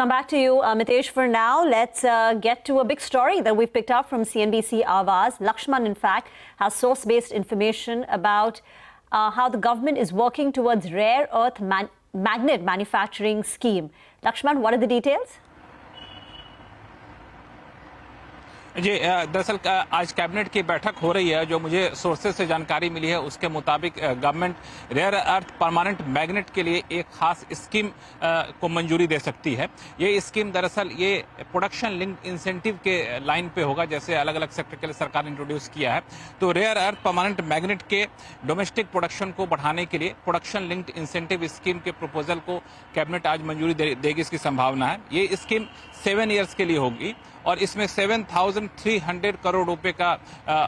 come back to you, Mitesh. For now, let's get to a big story that we've picked up from CNBC Awaaz. Lakshman, in fact, has source-based information about how the government is working towards rare earth magnet manufacturing scheme. Lakshman, what are the details? जी, दरअसल आज cabinet की बैठक हो रही है। जो मुझे sources से जानकारी मिली है उसके मुताबिक government rare earth permanent magnet के लिए एक खास स्कीम को मंजूरी दे सकती है। ये स्कीम दरअसल ये प्रोडक्शन लिंक्ड इंसेंटिव के लाइन पे होगा, जैसे अलग अलग सेक्टर के लिए सरकार ने इंट्रोड्यूस किया है। तो रेयर अर्थ परमानेंट मैग्नेट के डोमेस्टिक प्रोडक्शन को बढ़ाने के लिए प्रोडक्शन लिंक्ड इंसेंटिव स्कीम के प्रपोजल को कैबिनेट आज मंजूरी देगी, इसकी संभावना है। ये स्कीम 7 ईयर्स के लिए होगी और इसमें 7,300 करोड़ रुपए का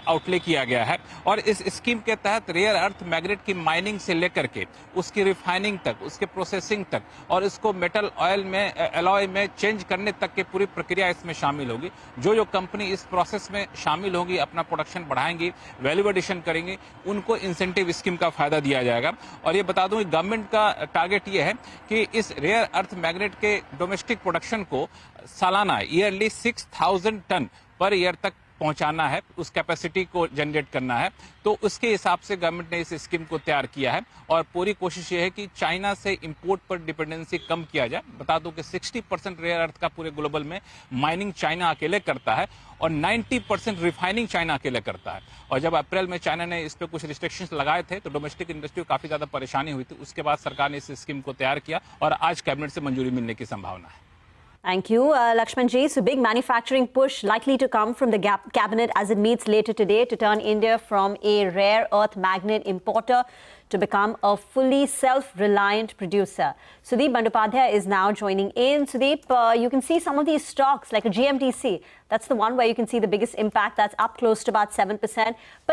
आउटले किया गया है। और इस स्कीम के तहत रेयर अर्थ मैग्नेट की माइनिंग से लेकर के उसकी रिफाइनिंग तक, उसके प्रोसेसिंग तक और इसको मेटल ऑयल में एलॉय में चेंज करने तक की पूरी प्रक्रिया इसमें शामिल होगी। जो कंपनी इस प्रोसेस में शामिल होगी, अपना प्रोडक्शन बढ़ाएंगी, वैल्यू एडिशन करेंगी, उनको इंसेंटिव स्कीम का फायदा दिया जाएगा। और ये बता दूं कि गवर्नमेंट का टारगेट ये है कि इस रेयर अर्थ मैग्नेट के डोमेस्टिक प्रोडक्शन को सालाना ईयरली 6,000 टन पर ईयर तक पहुंचाना है, उस कैपेसिटी को जनरेट करना है। तो उसके हिसाब से गवर्नमेंट ने इस स्कीम को तैयार किया है और पूरी कोशिश ये है कि चाइना से इंपोर्ट पर डिपेंडेंसी कम किया जाए। बता दूं कि 60% रेयर अर्थ का पूरे ग्लोबल में माइनिंग चाइना अकेले करता है और 90% रिफाइनिंग चाइना अकेले करता है। और जब अप्रैल में चाइना ने इस पर कुछ रिस्ट्रिक्शंस लगाए थे तो डोमेस्टिक इंडस्ट्री को काफी ज्यादा परेशानी हुई थी। उसके बाद सरकार ने इस स्कीम को तैयार किया और आज कैबिनेट से मंजूरी मिलने की संभावना है। Thank you, Lakshman Ji. So, big manufacturing push likely to come from the cabinet as it meets later today to turn India from a rare earth magnet importer to become a fully self-reliant producer. Sudeep Bandyopadhyay is now joining in. Sudeep, you can see some of these stocks like a GMTC. That's the one where you can see the biggest impact. That's up close to about 7%. But